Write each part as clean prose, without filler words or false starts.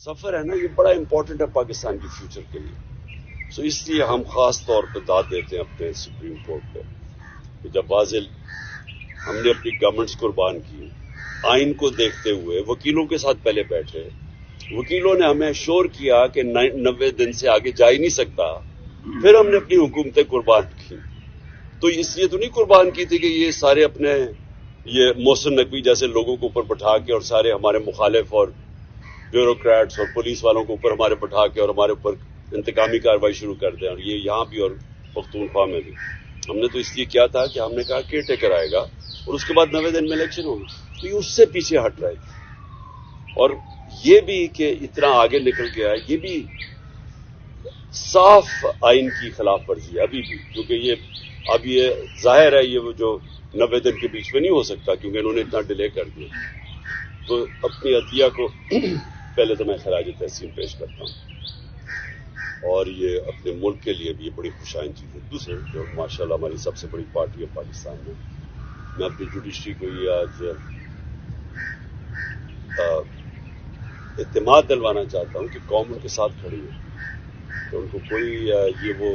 सफर है ना, ये बड़ा इंपॉर्टेंट है पाकिस्तान के फ्यूचर के लिए। सो इसलिए हम खास तौर पर दाद देते हैं अपने सुप्रीम कोर्ट पे कि जब वाजिल हमने अपनी गवर्नमेंट्स कुर्बान की, आइन को देखते हुए वकीलों के साथ पहले बैठे, वकीलों ने हमें श्योर किया कि 90 दिन से आगे जा ही नहीं सकता, फिर हमने अपनी हुकूमतें कुर्बान की। तो इसलिए तो नहीं कुर्बान की थी कि ये सारे अपने ये मोहसिन नकवी जैसे लोगों को ऊपर बैठा के और सारे हमारे मुखालिफ और ब्यूरोक्रेट्स और पुलिस वालों को ऊपर हमारे बैठा के और हमारे ऊपर इंतकामी कार्रवाई शुरू कर दें, और ये यहाँ भी और पख्तूनख्वा में भी। हमने तो इसलिए किया था कि हमने कहा केयर टेकर आएगा और उसके बाद 90 दिन में इलेक्शन होगी, तो ये उससे पीछे हट रहा है। और ये भी कि इतना आगे निकल गया है, ये भी साफ आइन की खिलाफ वर्जी है अभी भी, क्योंकि ये अब ये जाहिर है ये वो जो 90 दिन के बीच में नहीं हो सकता क्योंकि इन्होंने इतना डिले कर दिया। तो अपनी अतिया को पहले तो मैं खराज तहसीन पेश करता हूं, और ये अपने मुल्क के लिए भी ये बड़ी खुशाइन चीज है। दूसरे जो माशाल्लाह हमारी सबसे बड़ी पार्टी है पाकिस्तान में, मैं अपनी जुडिशरी को ये आज इत्तेमाद दिलवाना चाहता हूं कि कौम उनके साथ खड़ी है, तो उनको कोई ये वो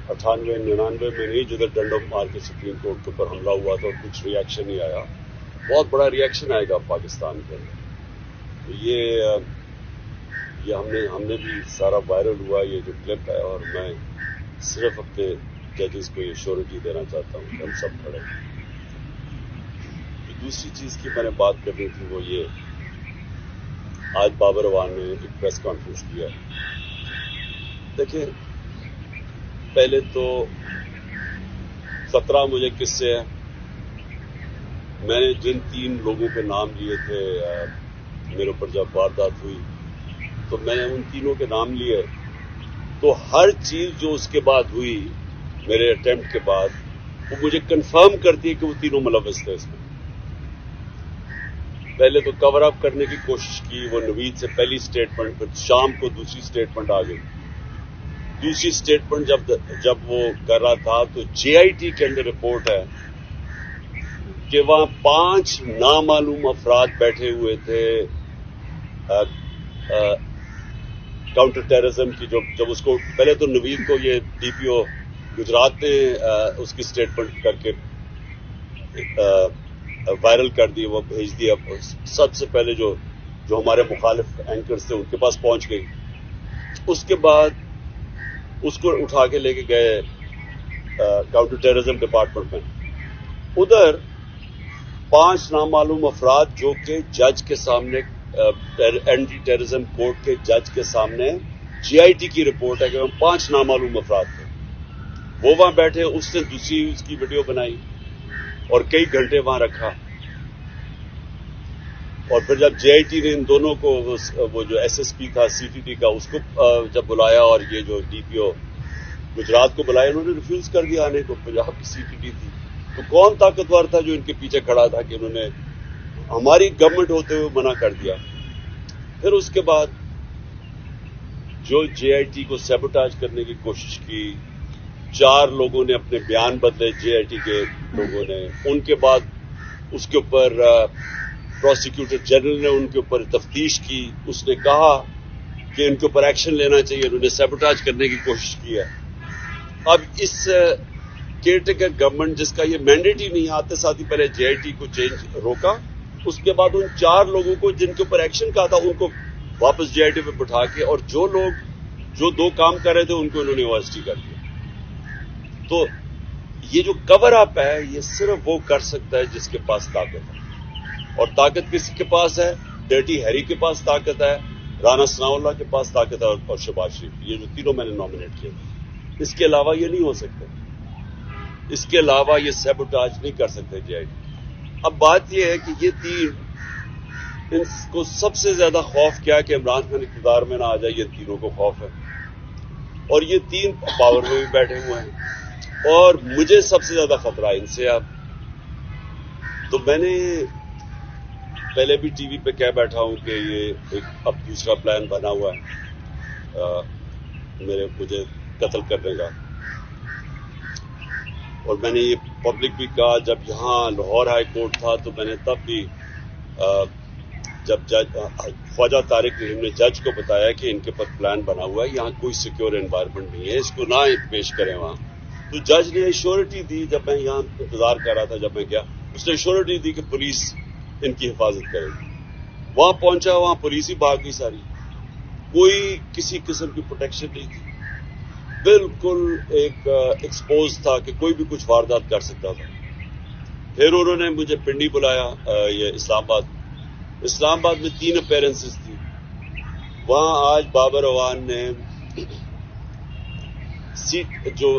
98-99 में नहीं जिधर डंडों मार के सुप्रीम कोर्ट के ऊपर हमला हुआ था और कुछ रिएक्शन नहीं आया, बहुत बड़ा रिएक्शन आएगा पाकिस्तान के अंदर। तो ये हमने भी सारा वायरल हुआ ये जो क्लिप है, और मैं सिर्फ अपने जजेस को ये श्योरिटी देना चाहता हूं कि हम सब खड़े हैं। दूसरी चीज की मैंने बात करनी थी वो ये, आज बाबर अवान ने एक प्रेस कॉन्फ्रेंस किया। देखिए, पहले तो 17 मुझे किस्से हैं। मैंने जिन 3 लोगों के नाम लिए थे मेरे ऊपर जब वारदात हुई, तो मैंने उन तीनों के नाम लिए, तो हर चीज जो उसके बाद हुई मेरे अटेम्प्ट के बाद, वो मुझे कंफर्म करती है कि वो तीनों मुलव्वस थे इसमें। पहले तो कवर अप करने की कोशिश की, वो नवीद से पहली स्टेटमेंट, फिर शाम को दूसरी स्टेटमेंट आ गई। दूसरी स्टेटमेंट जब वो कर रहा था तो जेआईटी के अंदर रिपोर्ट है कि वहां 5 नामालूम अफराद बैठे हुए थे काउंटर टेररिज्म की। जब उसको पहले तो नवीद को ये डीपीओ गुजरात ने उसकी स्टेटमेंट करके वायरल कर दी, वो भेज दिया। सबसे पहले जो हमारे मुखालिफ एंकर्स थे उनके पास पहुंच गई। उसके बाद उसको उठा के लेके गए काउंटर टेररिज्म डिपार्टमेंट में। उधर 5 नामालूम अफराद जो कि जज के सामने एंटी टेररिज्म कोर्ट के जज के सामने जीआईटी की रिपोर्ट है कि 5 नामालूम अफराद थे, वो वहां बैठे। उसने दूसरी उसकी वीडियो बनाई और कई घंटे वहां रखा। और फिर जब जेआईटी ने इन दोनों को वो जो एसएसपी था सीटीटी का उसको जब बुलाया, और ये जो डीपीओ गुजरात को बुलाया, उन्होंने रिफ्यूज कर दिया आने को। पंजाब की सीटीटी थी, तो कौन ताकतवर था जो इनके पीछे खड़ा था कि उन्होंने हमारी गवर्नमेंट होते हुए मना कर दिया। फिर उसके बाद जो जेआईटी को सैबोटाज करने की कोशिश की, 4 लोगों ने अपने बयान बदले जेआईटी के लोगों ने। उनके बाद उसके ऊपर प्रोसिक्यूटर जनरल ने उनके ऊपर तफ्तीश की, उसने कहा कि इनके ऊपर एक्शन लेना चाहिए, उन्होंने सैबोटाज करने की कोशिश की है। अब इस केयरटेकर गवर्नमेंट जिसका ये मैंडेट ही नहीं, आते साथ ही पहले जेआईटी को चेंज रोका, उसके बाद उन 4 लोगों को जिनके ऊपर एक्शन कहा था उनको वापस जेआईटी पे बिठा के, और जो लोग जो 2 काम कर रहे थे उनको उन्होंने अरेस्ट कर दिया। तो ये जो कवर अप है, ये सिर्फ वो कर सकता है जिसके पास ताकत है, और ताकत किसी के पास है? डर्टी हैरी के पास ताकत है, राना सनाउल्लाह के पास ताकत है, और शहबाज शरीफ। ये जो तीनों मैंने नॉमिनेट किए, इसके अलावा ये नहीं हो सकते, इसके अलावा ये सैबोटाज नहीं कर सकते जेआईटी। अब बात यह है कि ये 3, इनको सबसे ज्यादा खौफ क्या है कि इमरान खान इक़्तिदार में ना आ जाए, ये तीनों को खौफ है। और ये 3 पावर में भी बैठे हुए हैं, और मुझे सबसे ज्यादा खतरा है इनसे। अब तो मैंने पहले भी टीवी पे कह बैठा हूं कि ये एक अब दूसरा प्लान बना हुआ है मुझे कत्ल करने का। और मैंने ये पब्लिक भी कहा, जब यहां लाहौर हाई कोर्ट था तो मैंने तब भी جب خواجہ طارق رحیم نے جج کو بتایا کہ ان کے پر پلان بنا ہوا ہے, یہاں کوئی سیکیور انوائرمنٹ نہیں ہے, اس کو نہ پیش کریں وہاں, تو جج نے ایشورٹی دی. جب میں یہاں انتظار کر رہا تھا, جب میں گیا, اس نے ایشورٹی دی کہ پولیس ان کی حفاظت کرے گی. وہاں پہنچا, وہاں پولیس ہی بھاگ گئی ساری, کوئی کسی قسم کی پروٹیکشن نہیں تھی, بالکل ایک ایکسپوز تھا کہ کوئی بھی کچھ واردات کر سکتا تھا. پھر انہوں نے مجھے پنڈی بلایا, یہ اسلام آباد میں 3 اپیرنسز تھی. وہاں آج بابر اعوان نے جو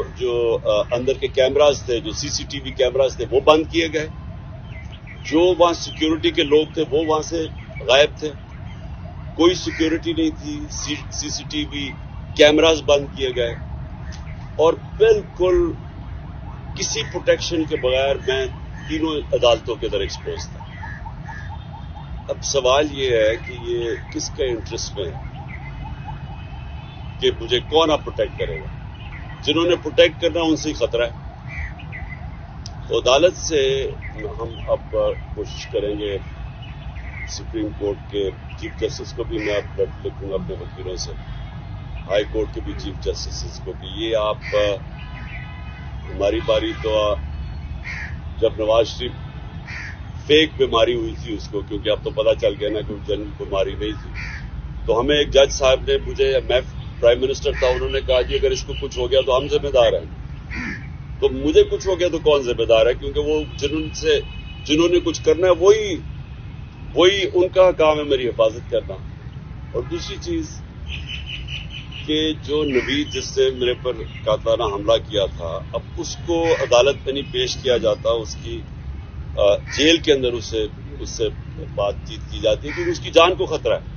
اندر کے کیمراز تھے, جو CCTV کیمراز تھے, وہ بند کیے گئے. جو وہاں سیکیورٹی کے لوگ تھے وہ وہاں سے غائب تھے, کوئی سیکیورٹی نہیں تھی. CCTV کیمراز بند کیے گئے, اور بالکل کسی پروٹیکشن کے بغیر میں تینوں عدالتوں کے در ایکسپوز تھا. اب سوال یہ ہے کہ یہ کس کے انٹرسٹ میں ہے کہ مجھے کون آپ پروٹیکٹ کرے گا؟ جنہوں نے پروٹیکٹ کرنا ان سے ہی خطرہ ہے. تو عدالت سے ہم اب کوشش کریں گے, سپریم کورٹ کے چیف جسٹس کو بھی میں اب لکھوں گا اپنے وکیلوں سے, ہائی کورٹ کے بھی چیف جسٹس کو, کہ یہ آپ ہماری باری تو جب نواز شریف فیک بیماری ہوئی تھی اس کو, کیونکہ اب تو پتا چل گیا نا کہ جنرل بیماری نہیں تھی, تو ہمیں ایک جج صاحب نے, میں پرائم منسٹر تھا, انہوں نے کہا جی اگر اس کو کچھ ہو گیا تو ہم ذمہ دار ہیں. تو مجھے کچھ ہو گیا تو کون ذمہ دار ہے, کیونکہ وہ جنہوں نے کچھ کرنا ہے وہی ان کا کام ہے میری حفاظت کرنا. اور دوسری چیز کہ جو نوید جس سے میرے پر قاتلانہ حملہ کیا تھا, اب اس کو عدالت میں نہیں پیش کیا جاتا, اس کی جیل کے اندر اس سے بات چیت کی جاتی ہے, کیونکہ اس کی جان کو خطرہ ہے.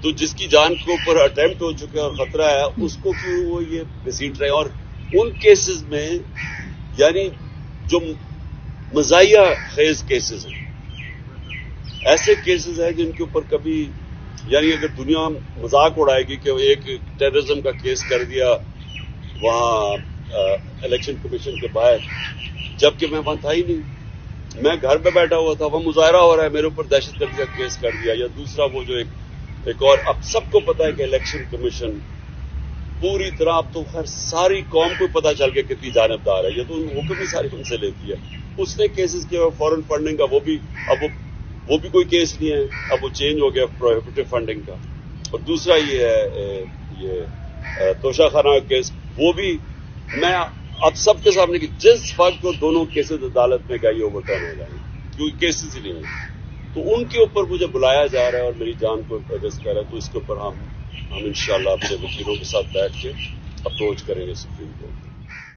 تو جس کی جان کے اوپر اٹیمپٹ ہو چکا ہے اور خطرہ ہے, اس کو کیوں وہ یہ گھسیٹ رہے ہیں. اور ان کیسز میں یعنی جو مزاحیہ خیز کیسز ہیں, ایسے کیسز ہیں جن کے اوپر کبھی, یعنی اگر دنیا مذاق اڑائے گی کہ ایک ٹیررزم کا کیس کر دیا وہاں الیکشن کمیشن کے باہر, جبکہ میں وہاں تھا ہی نہیں, میں گھر پہ بیٹھا ہوا تھا, وہ مظاہرہ ہو رہا ہے, میرے اوپر دہشت گردی کا کیس کر دیا. یا دوسرا وہ جو ایک اور, اب سب کو پتا ہے کہ الیکشن کمیشن پوری طرح, اب تو خیر ساری قوم کو پتا چل گیا کتنی جانبدار ہے, یہ تو حکم ہی ساری ان سے لیتی ہے. اس نے کیسز کیا فورن فنڈنگ کا, وہ بھی کوئی کیس نہیں ہے, اب وہ چینج ہو گیا پروہیبٹیو فنڈنگ کا. اور دوسرا یہ ہے یہ توشہ خانہ کا کیس, وہ بھی میں اب سب کے سامنے کہ جس وقت کو دونوں کیسز عدالت میں گئی اوور ٹرن ہو جائیں گے, کیونکہ کیسز ہی نہیں ہیں, تو ان کے اوپر مجھے بلایا جا رہا ہے اور میری جان کو حفاظت کر رہا ہے. تو اس کے اوپر ہم انشاءاللہ اپنے وکیلوں کے ساتھ بیٹھ کے اپروچ کریں گے سپریم کورٹ.